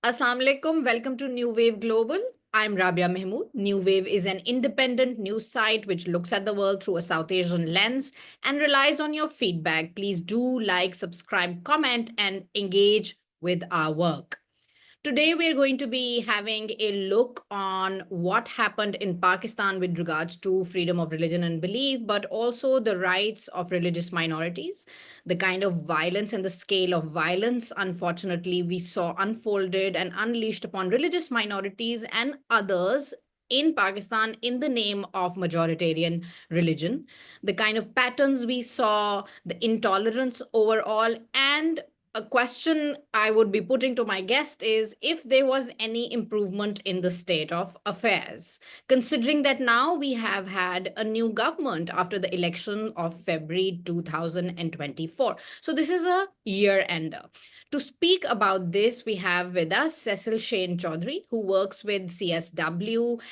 Assalamu alaikum. Welcome to New Wave Global. I'm Rabia Mehmood. New Wave is an independent news site which looks at the world through a South Asian lens and relies on your feedback. Please do like, subscribe, comment, and engage with our work. Today, we're going to be having a look on what happened in Pakistan with regards to freedom of religion and belief, but also the rights of religious minorities, the kind of violence and the scale of violence, unfortunately, we saw unfolded and unleashed upon religious minorities and others in Pakistan in the name of majoritarian religion, the kind of patterns we saw, the intolerance overall, and a question I would be putting to my guest is if there was any improvement in the state of affairs, considering that now we have had a new government after the election of February 2024. So this is a year ender. To speak about this, we have with us Cecil Shane Chaudhry, who works with CSW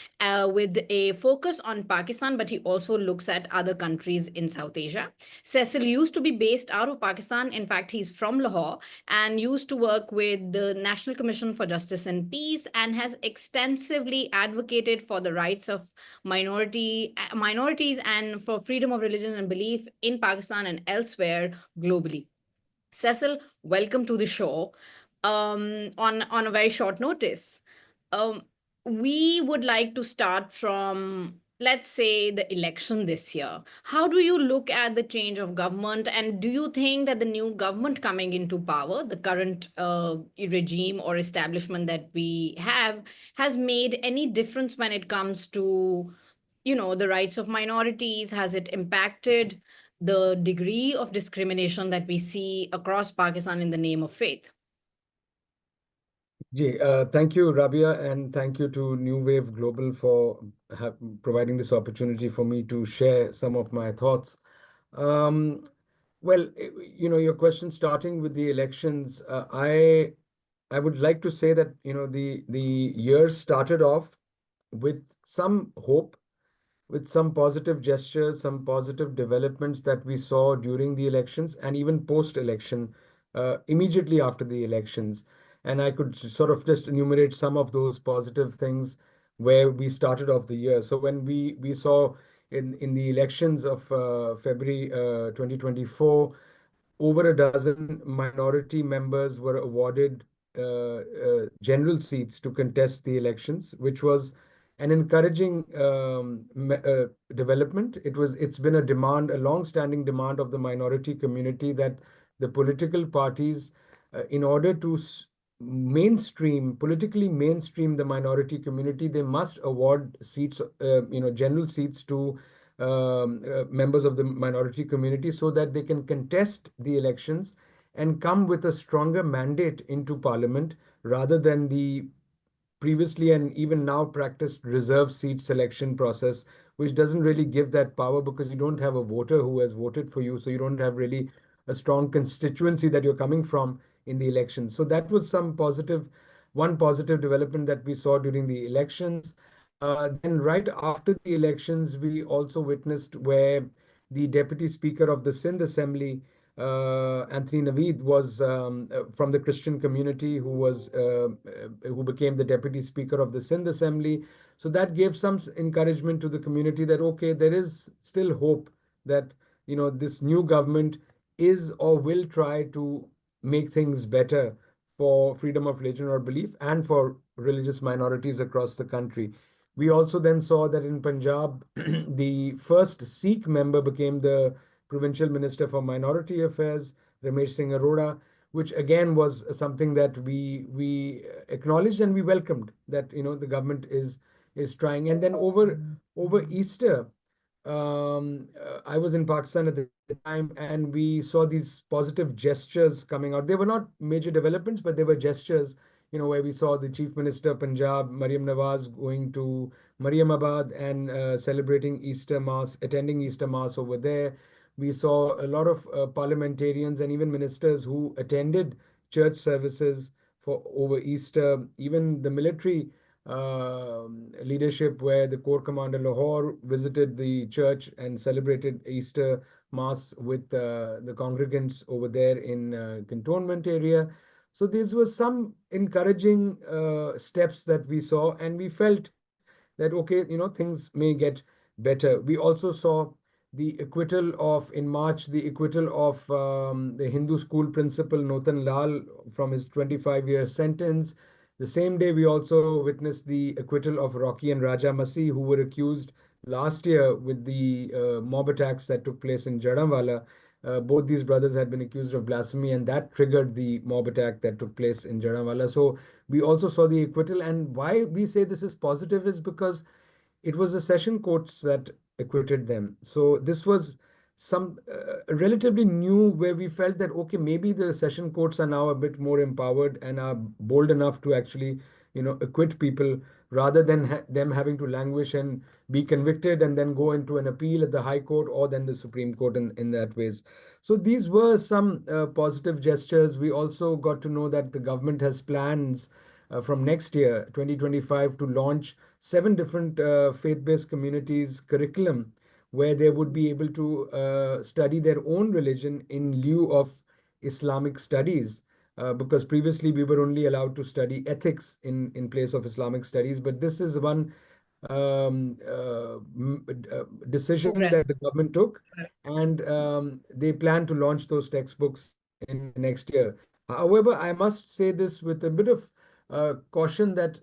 with a focus on Pakistan, but he also looks at other countries in South Asia. Cecil used to be based out of Pakistan. In fact, he's from Lahore and used to work with the National Commission for Justice and Peace and has extensively advocated for the rights of minorities and for freedom of religion and belief in Pakistan and elsewhere globally. Cecil, welcome to the show on a very short notice. Um, we would like to start from, let's say, the election this year. How do you look at the change of government? And do you think that the new government coming into power, the current regime or establishment that we have, has made any difference when it comes to, the rights of minorities? Has it impacted the degree of discrimination that we see across Pakistan in the name of faith? Thank you, Rabia, and thank you to New Wave Global for providing this opportunity for me to share some of my thoughts. Um, your question starting with the elections, I would like to say that the year started off with some hope, with some positive gestures, some positive developments that we saw during the elections and even post-election, immediately after the elections. And I could sort of just enumerate some of those positive things where we started off the year. So when we saw in the elections of February 2024, over a dozen minority members were awarded general seats to contest the elections, which was an encouraging development. It's been a demand, a long-standing demand of the minority community that the political parties, in order to politically mainstream the minority community, they must award seats, general seats to members of the minority community so that they can contest the elections and come with a stronger mandate into parliament rather than the previously and even now practiced reserve seat selection process, which doesn't really give that power because you don't have a voter who has voted for you. So you don't have really a strong constituency that you're coming from in the elections. So that was one positive development that we saw during the elections. Then right after the elections, we also witnessed where the Deputy Speaker of the Sindh Assembly, Anthony Naveed, was from the Christian community who became the Deputy Speaker of the Sindh Assembly. So that gave some encouragement to the community that, okay, there is still hope that, this new government is or will try to make things better for freedom of religion or belief and for religious minorities across the country. We also then saw that in Punjab, the first Sikh member became the Provincial Minister for Minority Affairs, Ramesh Singh Arora, which again was something that we acknowledged and we welcomed, that the government is trying. And then over Easter, I was in Pakistan at the time, and we saw these positive gestures coming out. They were not major developments, but they were gestures, where we saw the Chief Minister of Punjab, Mariam Nawaz, going to Mariamabad and celebrating Easter Mass, attending Easter Mass over there. We saw a lot of parliamentarians and even ministers who attended church services for over Easter. Even the military leadership, where the Corps Commander Lahore visited the church and celebrated Easter Mass with the congregants over there in cantonment area. So these were some encouraging steps that we saw, and we felt that okay, things may get better. We also saw the acquittal of in March, the acquittal of the Hindu school principal Notan Lal from his 25-year sentence. The same day, we also witnessed the acquittal of Rocky and Raja Masih, who were accused last year with the mob attacks that took place in Jadamwala. Both these brothers had been accused of blasphemy, and that triggered the mob attack that took place in Jadamwala. So we also saw the acquittal. And why we say this is positive is because it was the session courts that acquitted them. So this was some relatively new, where we felt that okay, maybe the session courts are now a bit more empowered and are bold enough to actually acquit people, rather than them having to languish and be convicted and then go into an appeal at the High Court or then the Supreme Court in that ways. So these were some positive gestures. We also got to know that the government has plans from next year, 2025, to launch 7 different faith-based communities curriculum, where they would be able to study their own religion in lieu of Islamic studies. Because previously we were only allowed to study ethics in place of Islamic studies. But this is one decision that Progress. the government took, and they plan to launch those textbooks in next year. However, I must say this with a bit of caution, that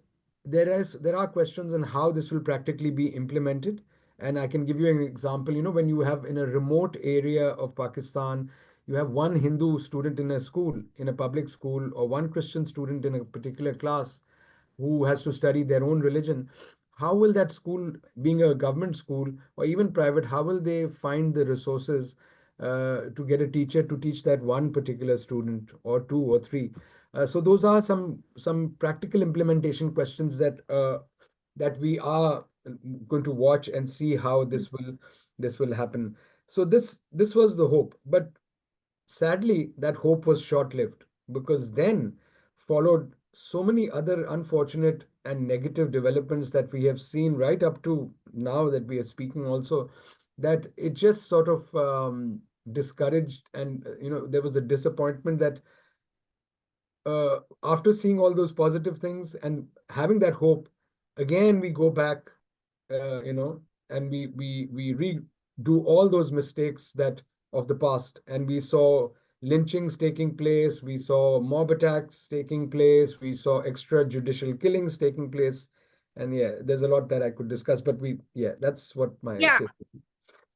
there are questions on how this will practically be implemented. And I can give you an example. When you have in a remote area of Pakistan, you have one Hindu student in a school, in a public school, or one Christian student in a particular class who has to study their own religion. How will that school, being a government school or even private, how will they find the resources to get a teacher to teach that one particular student, or two or three? So those are some practical implementation questions that we are going to watch and see how this will happen. So this was the hope, but sadly, that hope was short lived, because then followed so many other unfortunate and negative developments that we have seen right up to now that we are speaking also, that it just sort of discouraged. And there was a disappointment that after seeing all those positive things and having that hope, again we go back, and we redo all those mistakes that of the past, and we saw lynchings taking place, we saw mob attacks taking place, we saw extrajudicial killings taking place. And yeah, there's a lot that I could discuss, but that's what my Yeah. take.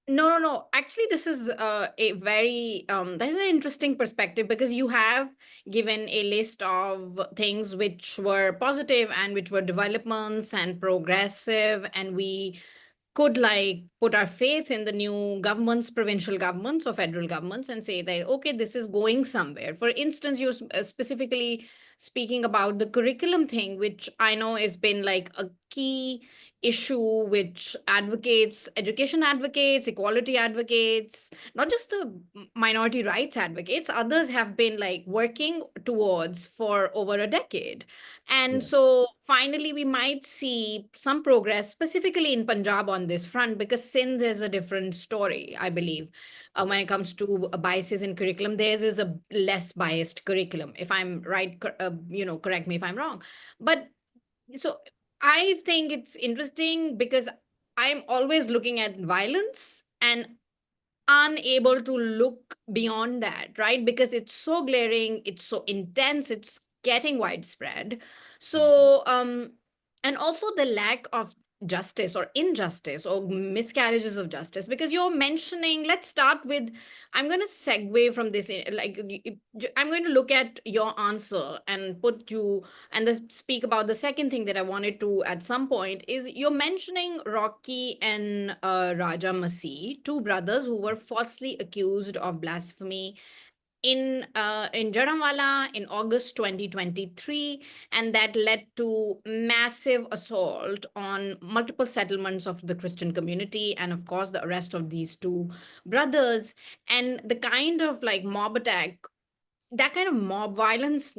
No, no, no. Actually, this is a very that's an interesting perspective, because you have given a list of things which were positive and which were developments and progressive, and we could like put our faith in the new governments, provincial governments or federal governments, and say that okay, this is going somewhere. For instance, you're specifically speaking about the curriculum thing, which I know has been like a key issue which advocates, education advocates, equality advocates, not just the minority rights advocates, others have been like working towards for over a decade. And Yeah, so finally we might see some progress specifically in Punjab on this front, because Sindh is a different story, I believe. When it comes to biases in curriculum, theirs is a less biased curriculum, if I'm right. Correct me if I'm wrong. But so I think it's interesting, because I'm always looking at violence and unable to look beyond that, right? Because it's so glaring, it's so intense, it's getting widespread. So, and also the lack of justice or injustice or miscarriages of justice, because you're mentioning, let's start with, I'm going to segue from this, I'm going to look at your answer and put you and speak about the second thing that I wanted to at some point. Is you're mentioning Rocky and Raja Masih, two brothers who were falsely accused of blasphemy in Jaramwala in August 2023, and that led to massive assault on multiple settlements of the Christian community, and of course the arrest of these two brothers, and the kind of like mob attack, that kind of mob violence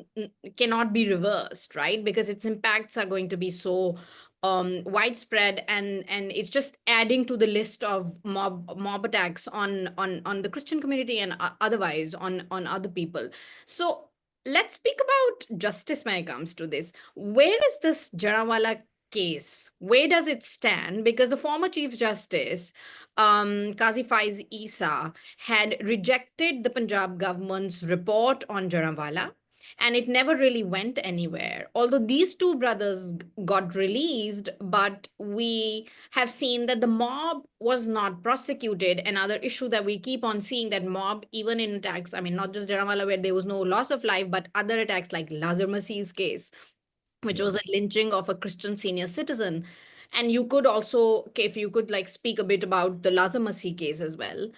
cannot be reversed, right? Because its impacts are going to be so widespread, and it's just adding to the list of mob attacks on the Christian community and otherwise on other people. So let's speak about justice when it comes to this. Where is this Jarawala case? Where does it stand? Because the former Chief Justice, Qazi Faiz Isa, had rejected the Punjab government's report on Jarawala, and it never really went anywhere. Although these two brothers got released, but we have seen that the mob was not prosecuted. Another issue that we keep on seeing, that mob, even in attacks, I mean, not just Jarawala where there was no loss of life, but other attacks like Lazar Masih's case, which Yeah. was a lynching of a Christian senior citizen. And you could also, okay, if you could like speak a bit about the Lazar Masih case as well.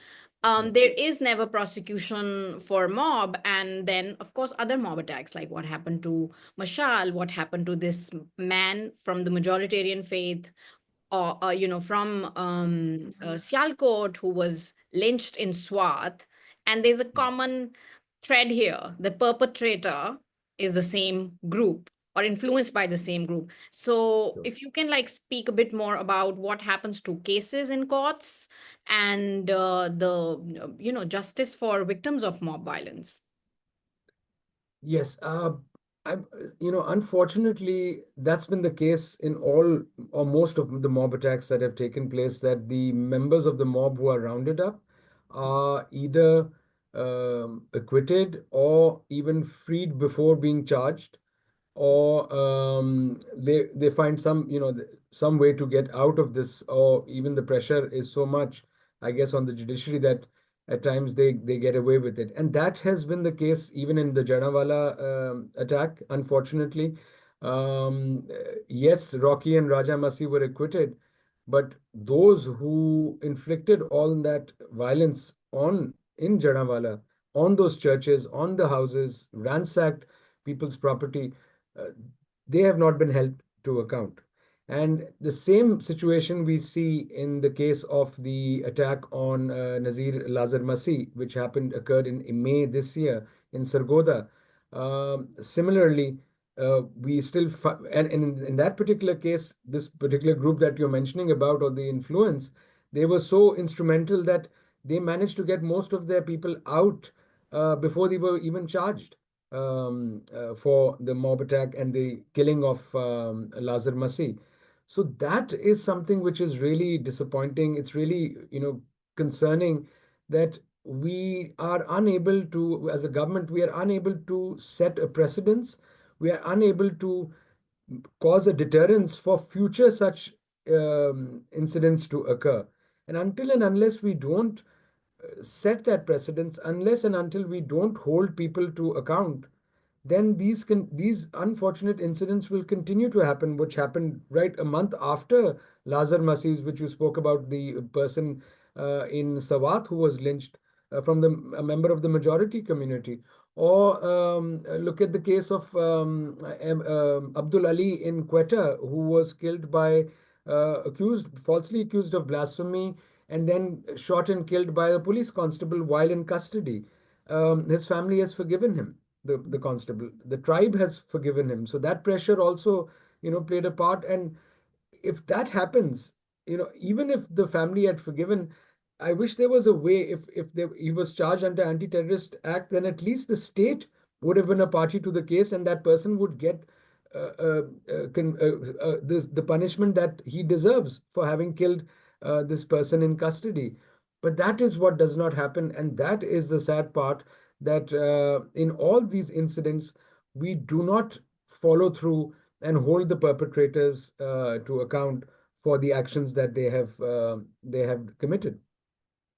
Yeah. There is never prosecution for mob, and then of course other mob attacks, like what happened to Mashal, what happened to this man from the majoritarian faith, or from Sialkot, who was lynched in Swat. And there's a common thread here: the perpetrator is the same group or influenced by the same group. So Sure. if you can like speak a bit more about what happens to cases in courts and the justice for victims of mob violence. Yes, unfortunately, that's been the case in all or most of the mob attacks that have taken place, that the members of the mob who are rounded up are either acquitted or even freed before being charged, or they find some some way to get out of this, or even the pressure is so much, I guess, on the judiciary, that at times they get away with it. And that has been the case even in the Janawala attack, unfortunately. Yes, Rocky and Raja Masi were acquitted, but those who inflicted all that violence on in Janawala, on those churches, on the houses, ransacked people's property, uh, they have not been held to account. And the same situation we see in the case of the attack on Nazir Lazar Masih, which occurred in May this year in Sargoda. Similarly, we still, and in that particular case, this particular group that you're mentioning about, or the influence, they were so instrumental that they managed to get most of their people out before they were even charged for the mob attack and the killing of Lazar Masih. So that is something which is really disappointing. It's really, concerning that we are unable to, as a government, we are unable to set a precedence. We are unable to cause a deterrence for future such incidents to occur. And until and unless we don't set that precedence, unless and until we don't hold people to account, then these unfortunate incidents will continue to happen, which happened right a month after Lazar Masih's, which you spoke about, the person in Sawat who was lynched from a member of the majority community. Or look at the case of Abdul Ali in Quetta, who was killed by falsely accused of blasphemy, and then shot and killed by a police constable while in custody. His family has forgiven him, the constable. The tribe has forgiven him. So that pressure also, played a part. And if that happens, even if the family had forgiven, I wish there was a way, he was charged under Anti-Terrorist Act, then at least the state would have been a party to the case, and that person would get the punishment that he deserves for having killed this person in custody. But that is what does not happen, and that is the sad part, that in all these incidents, we do not follow through and hold the perpetrators to account for the actions that they have committed.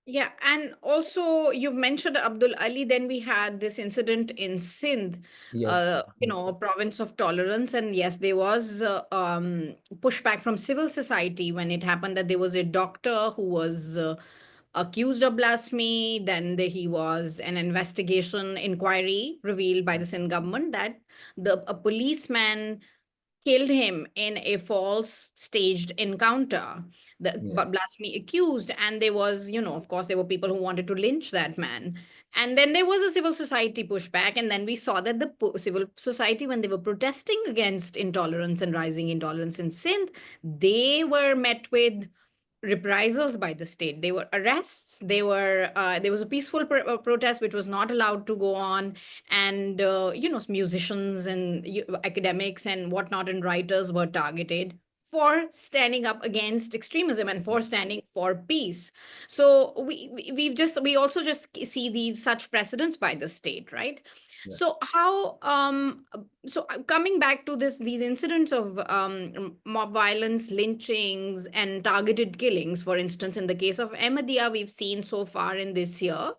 Yeah, and also you've mentioned Abdul Ali. Then we had this incident in Sindh, Yes. a province of tolerance. And yes, there was pushback from civil society when it happened that there was a doctor who was accused of blasphemy. Then he was an investigation inquiry revealed by the Sindh government that a policeman killed him in a false staged encounter, the Yeah. blasphemy accused. And there was, of course, there were people who wanted to lynch that man. And then there was a civil society pushback, and then we saw that the civil society, when they were protesting against intolerance and rising intolerance in Sindh, they were met with reprisals by the state. They were arrests. There was a peaceful protest which was not allowed to go on, and musicians and academics and whatnot and writers were targeted for standing up against extremism and for standing for peace. So we also just see these such precedents by the state, right? Yeah. So how coming back to these incidents of mob violence, lynchings, and targeted killings, for instance, in the case of Ahmadiyya, we've seen so far in this year,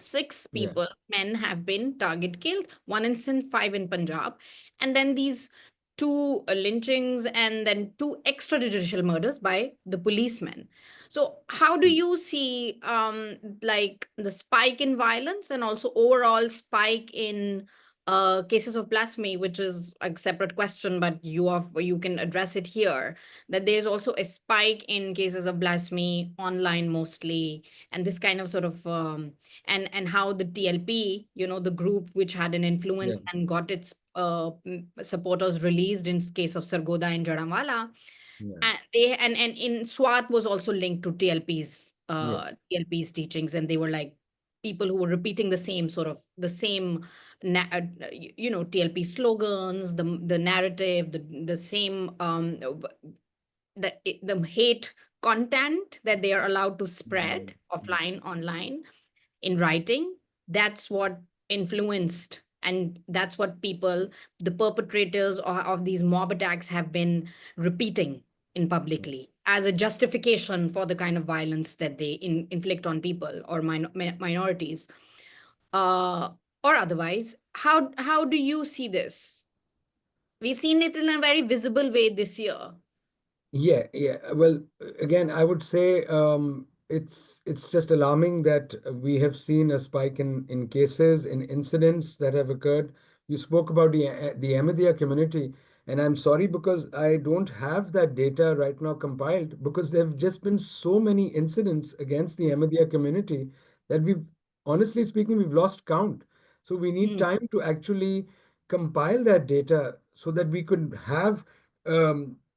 six Yeah. people, men, have been target killed, one in Sindh, five in Punjab, and then these two lynchings and then two extrajudicial murders by the policemen. So how do you see like the spike in violence and also overall spike in cases of blasphemy, which is a separate question, but you can address it here, that there's also a spike in cases of blasphemy online mostly, and this kind of sort of and how the TLP, the group which had an Yeah. influence and got its supporters released in case of Sargoda and Jaranwala, Yeah. and they and in Swat was also linked to Yes. TLP's teachings, and they were like people who were repeating the same TLP slogans, the narrative, the same the hate content that they are allowed to Mm, spread mm, offline, online, in writing. That's what influenced, and that's what the perpetrators of these mob attacks have been repeating in mm. publicly as a justification for the kind of violence that they inflict on people or minorities, uh, or otherwise. How do you see this? We've seen it in a very visible way this year. Yeah, yeah. Well, again, I would say it's just alarming that we have seen a spike in cases, in incidents that have occurred. You spoke about the Ahmadiyya community, and I'm sorry because I don't have that data right now compiled because there have just been so many incidents against the Ahmadiyya community that we've, honestly speaking, we've lost count. So we need Mm, time to actually compile that data so that we could have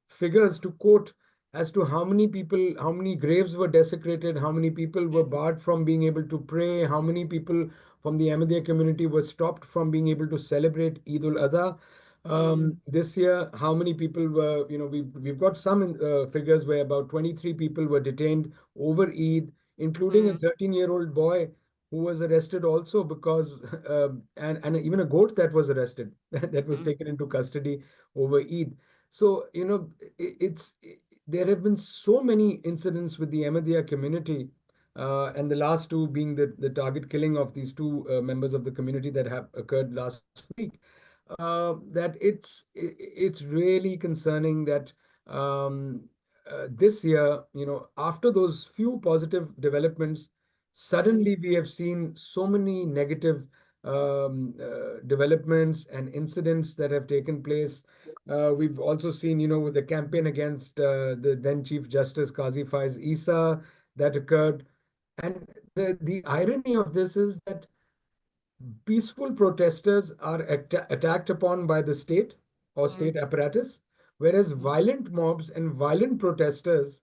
figures to quote as to how many people, how many graves were desecrated, how many people were barred from being able to pray, how many people from the Ahmadiyya community were stopped from being able to celebrate Eid ul-Adha. mm, This year, how many people were, we've got some figures where about 23 people were detained over Eid, including a mm, 13-year-old boy who was arrested also because, and even a goat that was arrested, that was mm, taken into custody over Eid. So, there have been so many incidents with the Ahmadiyya community, and the last two being the target killing of these two members of the community that have occurred last week. That it's really concerning that this year, after those few positive developments, mm, suddenly we have seen so many negative developments and incidents that have taken place. We've also seen, with the campaign against the then Chief Justice Qazi Faiz Isa that occurred. And the irony of this is that peaceful protesters are attacked upon by the state or mm, state apparatus, whereas mm, violent mobs and violent protesters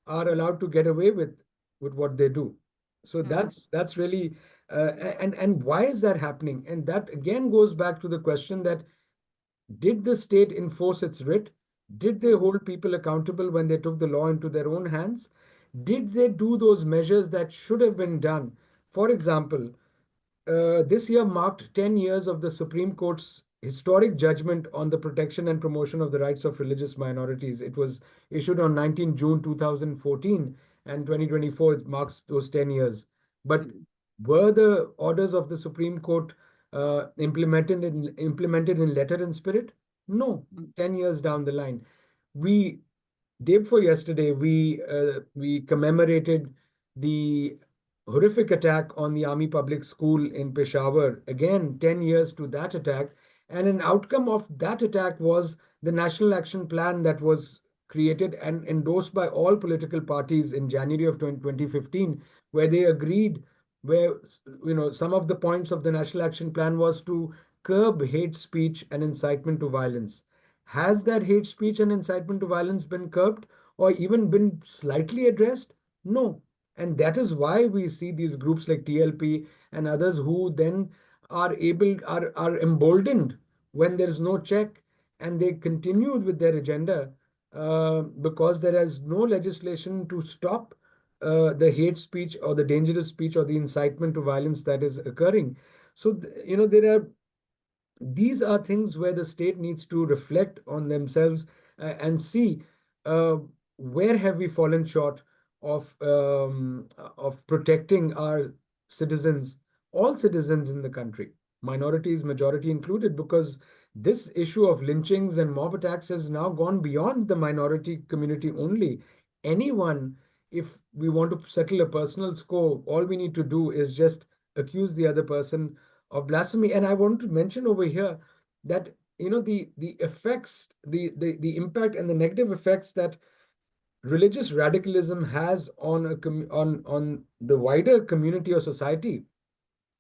are allowed to get away with what they do. So mm, that's really and why is that happening? And that again goes back to the question that did the state enforce its writ? Did they hold people accountable when they took the law into their own hands? Did they do those measures that should have been done? For example, this year marked 10 years of the Supreme Court's historic judgment on the protection and promotion of the rights of religious minorities. It was issued on 19 June 2014, and 2024 marks those 10 years. But mm, were the orders of the Supreme Court implemented in letter and spirit? No. mm, 10 years down the line, we day before yesterday, we commemorated the horrific attack on the Army Public School in Peshawar. Again, 10 years to that attack. And an outcome of that attack was the National Action Plan that was created and endorsed by all political parties in January of 2015, where they agreed, where, some of the points of the National Action Plan was to curb hate speech and incitement to violence. Has that hate speech and incitement to violence been curbed, or even been slightly addressed? No. And that is why we see these groups like TLP and others who then are emboldened when there is no check, and they continued with their agenda because there is no legislation to stop the hate speech or the dangerous speech or the incitement to violence that is occurring. So, there are these are things where the state needs to reflect on themselves and see uh, where have we fallen short of protecting our citizens, all citizens in the country, minorities, majority included, because this issue of lynchings and mob attacks has now gone beyond the minority community only. Anyone, if we want to settle a personal score, all we need to do is just accuse the other person of blasphemy. And I want to mention over here that the effects, the impact and the negative effects that religious radicalism has on on the wider community or society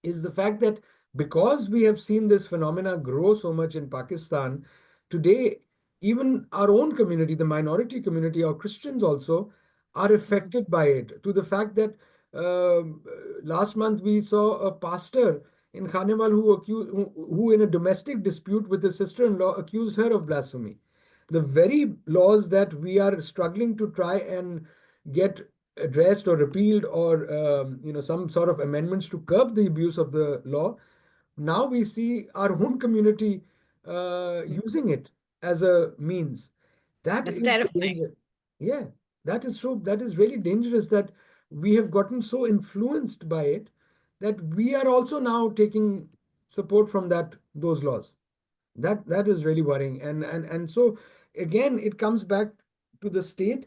is the fact that because we have seen this phenomena grow so much in Pakistan, today, even our own community, the minority community or Christians also, are Mm. affected by it. To the fact that um, last month we saw a pastor in Khanewal who in a domestic dispute with his sister-in-law, accused her of blasphemy. The very laws that we are struggling to try and get addressed or repealed, or some sort of amendments to curb the abuse of the law, now we see our own community Mm. using it as a means. That That's is the terrifying. danger. Yeah, that is really dangerous, that we have gotten so influenced by it that we are also now taking support from those laws. That is really worrying. And so again, it comes back to the state.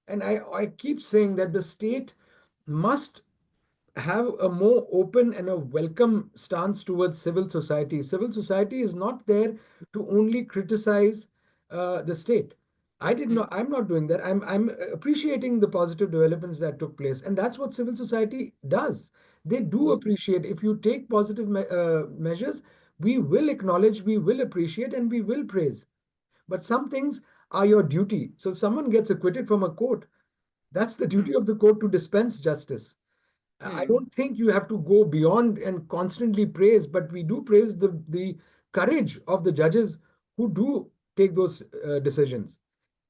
And I keep saying that the state must have a more open and a welcome stance towards civil society. Civil society is not there to only criticize the state. Mm. I'm not doing that. I'm appreciating the positive developments that took place, and that's what civil society does. They do Mm. appreciate. If you take positive measures, we will acknowledge, we will appreciate, and we will praise. But some things are your duty. So if someone gets acquitted from a court, that's the Mm. duty of the court to dispense justice. I Mm. don't think you have to go beyond and constantly praise, but we do praise the courage of the judges who do take those decisions.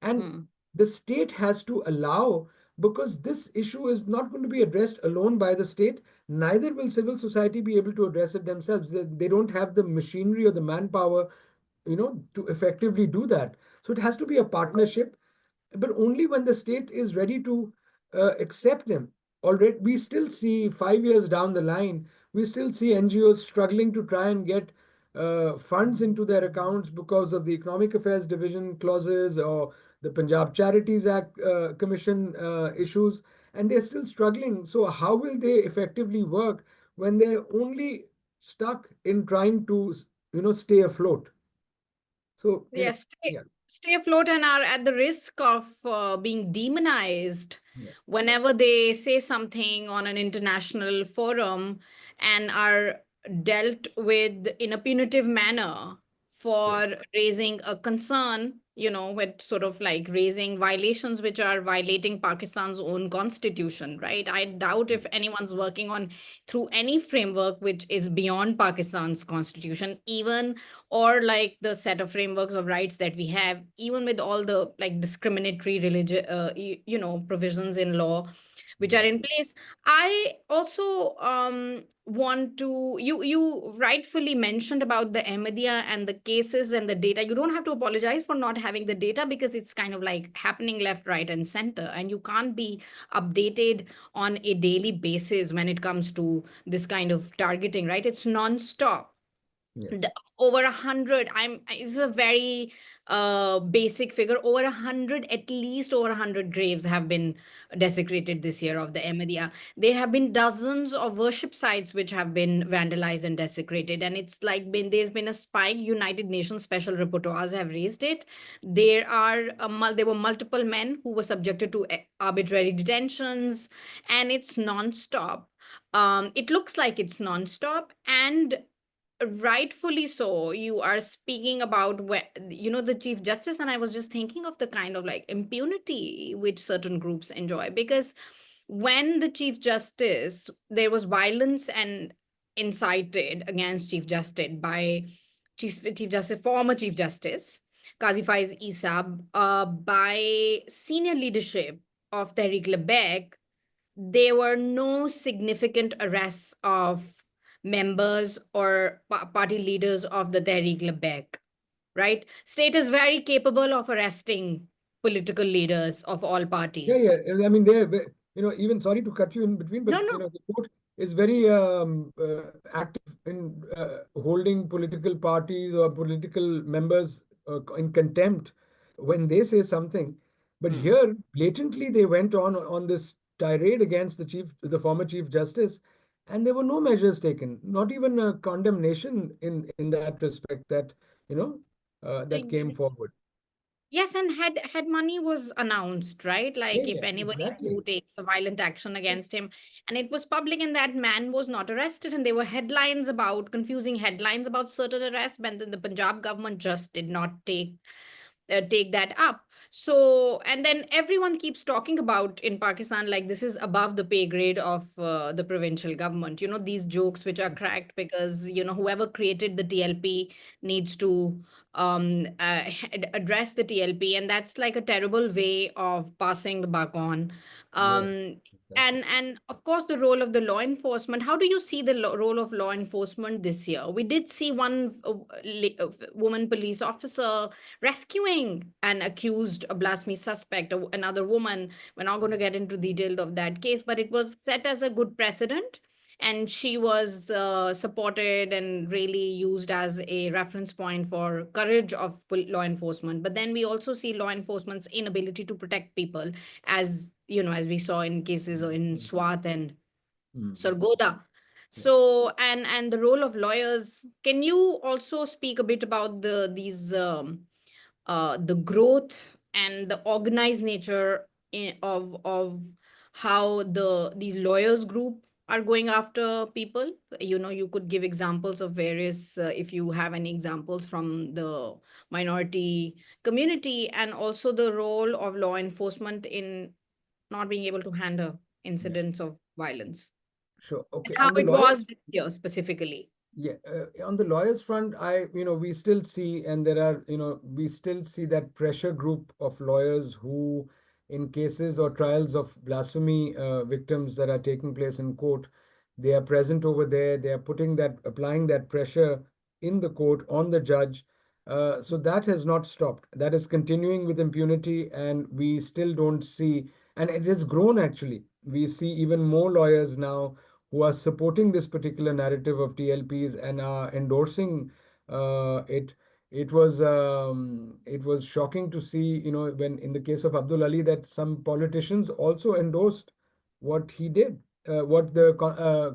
And Mm. the state has to allow, because this issue is not going to be addressed alone by the state, neither will civil society be able to address it themselves. They don't have the machinery or the manpower, to effectively do that. So it has to be a partnership, but only when the state is ready to accept them. Already, we still see 5 years down the line, we still see NGOs struggling to try and get funds into their accounts because of the Economic Affairs Division clauses or the Punjab Charities Act Commission issues, and they're still struggling. So, how will they effectively work when they're only stuck in trying to, stay afloat? So, Yes, yeah, stay afloat and are at the risk of being demonized yeah, whenever they say something on an international forum and are dealt with in a punitive manner yeah, for raising a concern, with sort of like raising violations which are violating Pakistan's own constitution, right? I doubt yeah, if anyone's working on through any framework which is beyond Pakistan's constitution, even or like the set of frameworks of rights that we have, even with all the like discriminatory religion provisions in law which yeah, are in place. I also want to, you rightfully mentioned about the Ahmadiyya and the cases and the data. You don't have to apologize for not having the data, because it's kind of like happening left, right, and center, and you can't be updated on a daily basis when it comes to this kind of targeting, right? It's non-stop. yes, The- Over 100, it's a very basic figure. Over 100, at least over 100 graves have been desecrated this year of the Ahmadiyya. There have been dozens of worship sites which have been vandalized and desecrated, and it's like there's been a spike. United Nations special rapporteurs have raised it. There were multiple men who were subjected to arbitrary detentions, and it's non-stop. It looks like it's non-stop, and rightfully so. You are speaking about where, the Chief Justice, and I was just thinking of the kind of like impunity which certain groups enjoy. Because when the Chief Justice, there was violence and incited against Chief Justice by Chief Justice, former Chief Justice Qazi Faiz Isab, by senior leadership of Tehreek Labbaik, there were no significant arrests of members or party leaders of the Tehreek Labbaik, right? State is very capable of arresting political leaders of all Yeah, parties. yeah. I mean, even sorry to cut you in between, No, but no. the court is very active in holding political parties or political members in contempt when they say something. But Hmm. here, blatantly, they went on this tirade against the former chief justice, and there were no measures taken, not even a condemnation in that respect that came forward. Yes, and had money was announced, right? Yeah, Like if yeah, anybody exactly. who takes a violent action against him, and it was public, and that man was not arrested, and there were headlines about confusing headlines about certain arrests, but then the Punjab government just did not take that up. So, and then everyone keeps talking about in Pakistan, like this is above the pay grade of the provincial government. These jokes which are cracked because, whoever created the TLP needs to address the TLP. And that's like a terrible way of passing the buck on. Yeah, Um, exactly. and of course, the role of the law enforcement. How do you see the role of law enforcement this year? We did see one woman police officer rescuing an accused, a blasphemy suspect, another woman. We're not going to get into detail of that case, but it was set as a good precedent. And she was supported and really used as a reference point for courage of law enforcement. But then we also see law enforcement's inability to protect people, as we saw in cases in Mhm. Swat and Mhm. Sargodha. Yeah. So, and the role of lawyers. Can you also speak a bit about the growth and the organized nature of how these lawyers group are going after people? You could give examples of various, if you have any examples from the minority community, and also the role of law enforcement in not being able to handle Yeah. incidents of violence, Sure. and Okay. how On the it lawyer, was this year specifically. yeah, on the lawyers front, we still see, and we still see that pressure group of lawyers who, in cases or trials of blasphemy victims that are taking place in court, they are present over there. They are applying that pressure in the court on the judge. So that has not stopped. That is continuing with impunity, and we still don't see, and it has grown actually. We see even more lawyers now who are supporting this particular narrative of TLPs and are endorsing it. It was shocking to see, when in the case of Abdul Ali, that some politicians also endorsed what he did, what the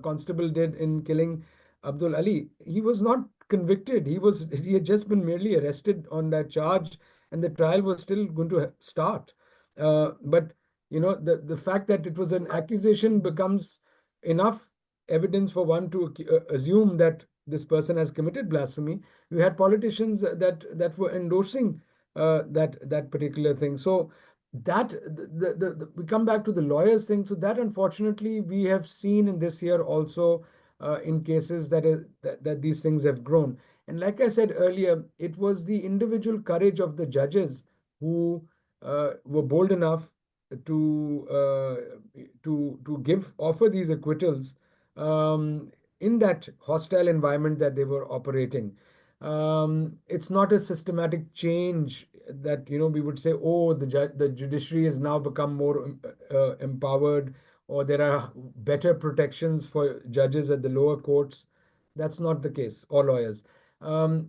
constable did in killing Abdul Ali. He was not convicted. He had just been merely arrested on that charge, and the trial was still going to start. But the fact that it was an accusation becomes enough evidence for one to assume that this person has committed blasphemy. You had politicians that were endorsing that particular thing. So that we come back to the lawyers thing. So that unfortunately we have seen in this year also, in cases that these things have grown. And like I said earlier, it was the individual courage of the judges who were bold enough to give offer these acquittals in that hostile environment that they were operating. It's not a systematic change that we would say, oh, the judiciary has now become more empowered, or there are better protections for judges at the lower courts. That's not the case, or lawyers.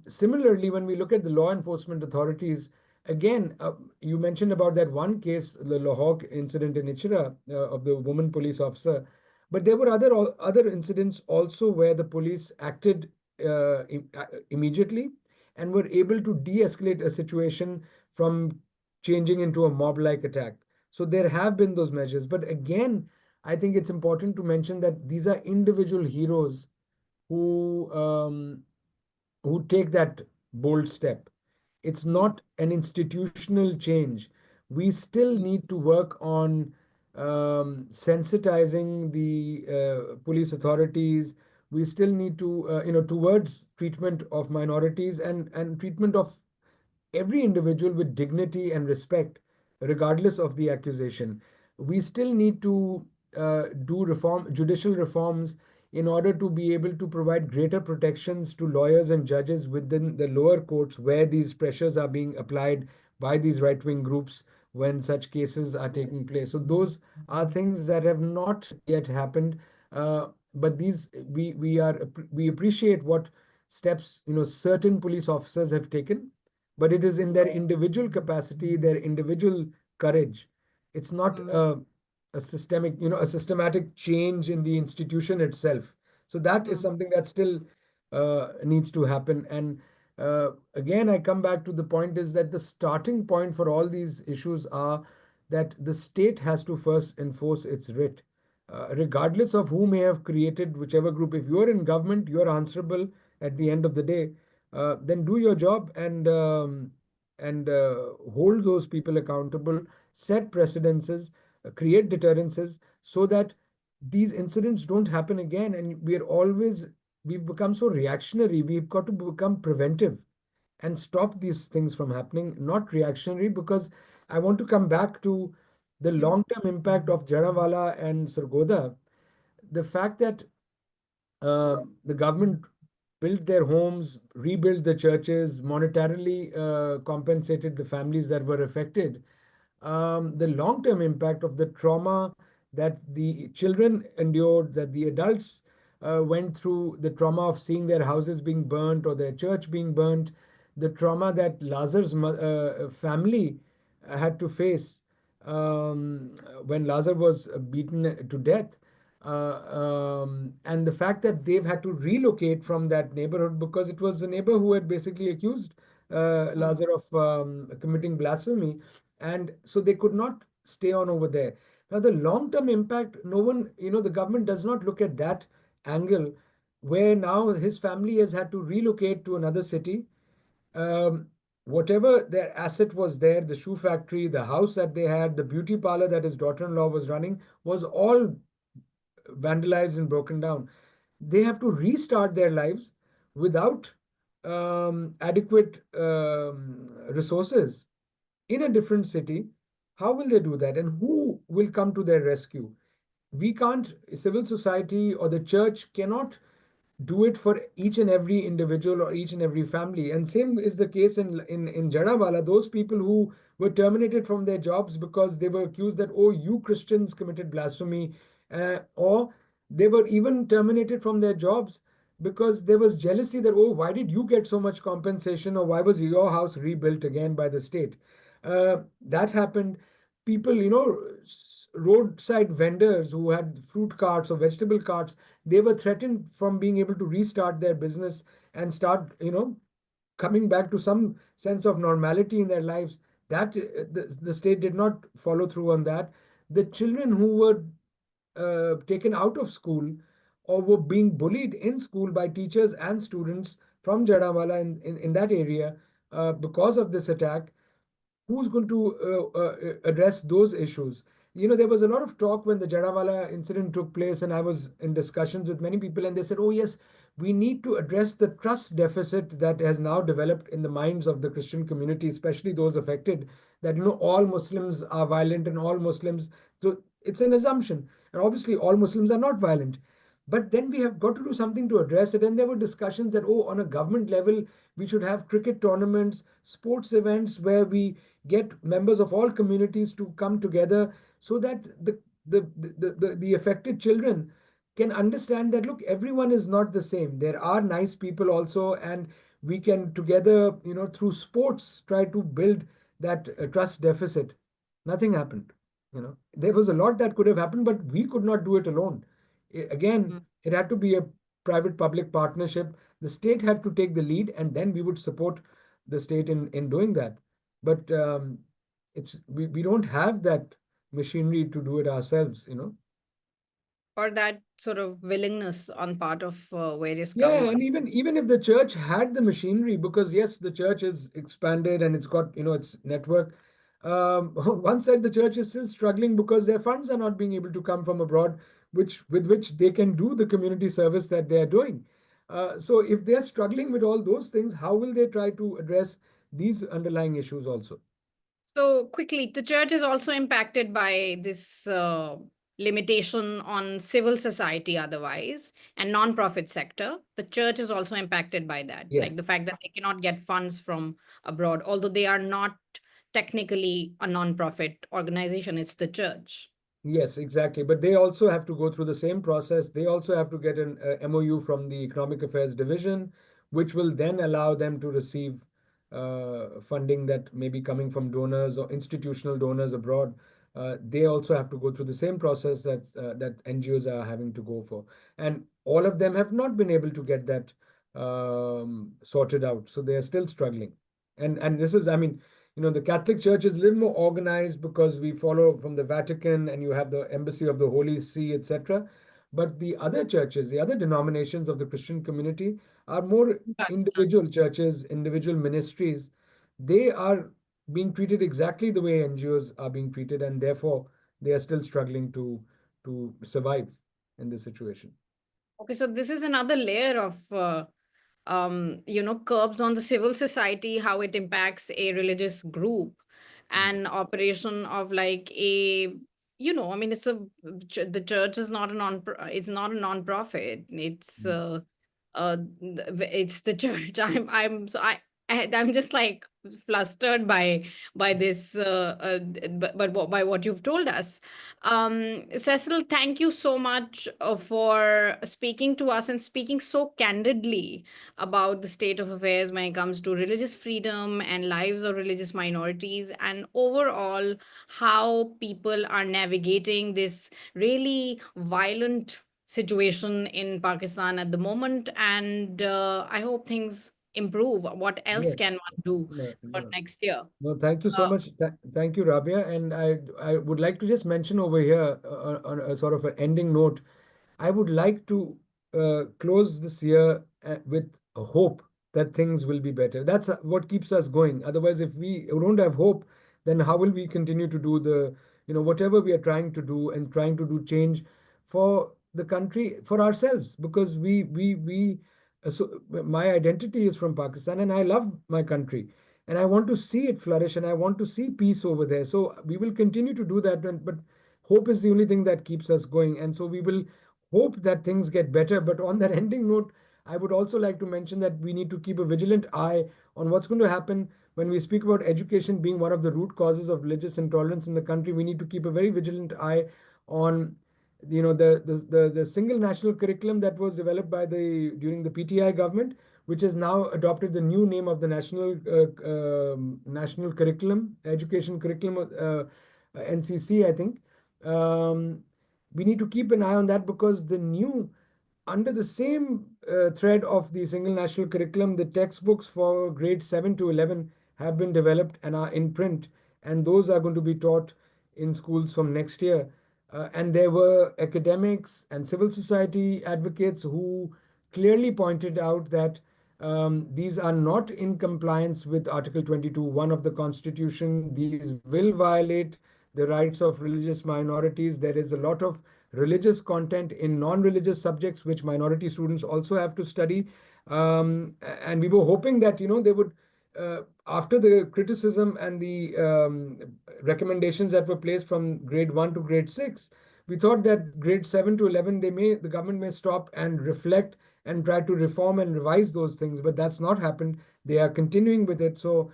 Similarly, when we look at the law enforcement authorities, again, you mentioned about that one case, the Lahore incident in Ichira, of the woman police officer, but there were other incidents also where the police acted immediately and were able to de-escalate a situation from changing into a mob-like attack. So there have been those measures, but again, I think it's important to mention that these are individual heroes who who take that bold step. It's mm, not an institutional change. We still mm, need to work on sensitizing the police authorities. We still need to, towards treatment of minorities and treatment of every individual with dignity and respect, regardless of the accusation. We still need to do judicial reforms in order to be able to provide greater protections to lawyers and judges within the lower courts where these pressures are being applied by these right wing groups when such cases are taking place. So those are things that have not yet happened. But these we appreciate what steps certain police officers have taken, but it is in their individual capacity, their individual courage. It's not mm, a systematic change in the institution itself. So that is mm, something that still needs to happen. And again, I come back to the point is that the starting point for all these issues are that the state has to first enforce its writ. Regardless of who may have created whichever group, if you're in government, you're answerable at the end of the day. Then do your job and hold those people accountable, set precedences, create deterrences so that these incidents don't happen again. And we've become so reactionary. We've got to become preventive and stop these things from happening, not reactionary, because I want to come back to the long-term impact of Jarawala and Sargodha. The fact that the government built their homes, rebuilt the churches, monetarily compensated the families that were affected. The long term impact of the trauma that the children endured, that the adults went through, the trauma of seeing their houses being burnt or their church being burnt, the trauma that Lazar's family had to face when Lazar was beaten to death. And the fact that they've had to relocate from that neighborhood because it was the neighbor who had basically accused mm, Lazar of committing blasphemy, and so they could not stay on over there. Now, the long-term impact, no one, the government does not look at that angle, where now his family has had to relocate to another city. Um, Whatever their asset was there, the shoe factory, the house that they had, the beauty parlor that his daughter-in-law was running, was all vandalized and broken down. They have to restart their lives without adequate resources in a different city. How will they do that? And who will come to their rescue? We can't, civil society or the church cannot do it for each and every individual or each and every family. And same is the case in Jarawala. Those people who were terminated from their jobs because they were accused that, oh, you Christians committed blasphemy, or they were even terminated from their jobs because there was jealousy that, oh, why did you get so much compensation, or why was your house rebuilt again by the state? That happened. People, roadside vendors who had fruit carts or vegetable carts, they were threatened from being able to restart their business and start, coming back to some sense of normality in their lives. That the state did not follow through on that. The children who were taken out of school or were being bullied in school by teachers and students from Jadawala in that area because of this attack, who's going to address those issues? There was a lot of talk when the Jadawala incident took place, and I was in discussions with many people, and they said, oh, yes, we need to address the trust deficit that has now developed in the minds of the Christian community, especially those affected, that, all Muslims are violent and all Muslims. So it's an assumption. And obviously, all Muslims are not violent. But then we have got to do something to address it. And there were discussions that, oh, on a government level, we should have cricket tournaments, sports events where we get members of all communities to come together so that the affected children can understand that, look, everyone is not the same. There are nice people also, and we can together, through sports, try to build that trust deficit. Nothing happened. There was a lot that could have happened, but we could not do it alone. Again, mm. it had to be a private public partnership. The state had to take the lead, and then we would support the state in doing that. But we don't have that machinery to do it ourselves. or that sort of willingness on part of various Yeah, and governments. even if the church had the machinery, because yes, the church is expanded and it's got its network. One side, the church is still struggling because their funds are not being able to come from abroad, which they can do the community service that they are doing. So if they are struggling with all those things, how will they try to address these underlying issues also? So quickly, the church is also impacted by this limitation on civil society otherwise and non-profit sector. The church is also impacted by that, like the Yes. fact that they cannot get funds from abroad, although they are not technically a non-profit organization, it's the church. Yes, exactly. But they also have to go through the same process. They also have to get an MOU from the Economic Affairs Division, which will then allow them to receive funding that may be coming from donors or institutional donors abroad. They also have to go through the same process that NGOs are having to go for, and all of them have not been able to get that sorted out. So they are still struggling, and this is, I mean, the Catholic Church is a little more organized because we follow from the Vatican and you have the Embassy of the Holy See, etc. But the other churches, the other denominations of the Christian community are more Pakistan. individual churches, individual ministries. They are being treated exactly the way NGOs are being treated, and therefore they are still struggling to survive in this situation. Okay, so this is another layer of curbs on the civil society, how it impacts a religious group Mm. and operation of like a, I mean, the church is not a it's not a non-profit. Mm. It's the church. I'm just like flustered by this, by what you've told us. Cecil, thank you so much for speaking to us and speaking so candidly about the state of affairs when it comes to religious freedom and lives of religious minorities, and overall how people are navigating this really violent situation in Pakistan at the moment. And I hope things improve. What else Yes. can one do No, for no. next year? No, thank you so Uh, much. Thank you, Rabia. And I would like to just mention over here on a sort of an ending note. I would like to close this year with a hope that things will be better. That's what keeps us going. Otherwise, if we don't have hope, then how will we continue to do whatever we are trying to do and trying to do change for the country, for ourselves? Because so my identity is from Pakistan and I love my country and I want to see it flourish and I want to see peace over there. So we will continue to do that, but hope is the only thing that keeps us going. And so we will hope that things get better. But on that ending note, I would also like to mention that we need to keep a vigilant eye on what's going to happen when we speak about education being one of the root causes of religious intolerance in the country. We need to keep a very vigilant eye on the single national curriculum that was developed by the during the PTI government, which has now adopted the new name of the national curriculum, education curriculum, NCC, I think. Um, we need to keep an eye on that because under the same thread of the single national curriculum, the textbooks for grades 7 to 11 have been developed and are in print, and those are going to be taught in schools from next year. And there were academics and civil society advocates who clearly pointed out that these are not in compliance with Article 22(1) of the Constitution. These will violate the rights of religious minorities. There is a lot of religious content in non-religious subjects which minority students also have to study. And we were hoping that they would, after the criticism and the recommendations that were placed from grade 1 to grade 6, we thought that grade 7 to 11 the government may stop and reflect and try to reform and revise those things, but that's not happened. They are continuing with it. So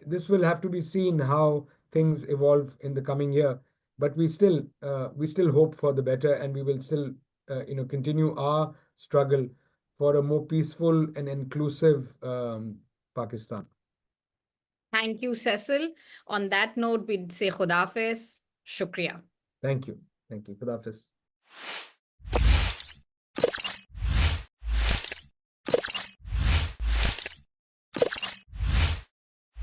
this will have to be seen how things evolve in the coming year. But we still hope for the better, and we will still continue our struggle for a more peaceful and inclusive Pakistan. Thank you, Cecil. On that note, we'd say Khudafis. Shukriya. Thank you. Thank you. Khudafis.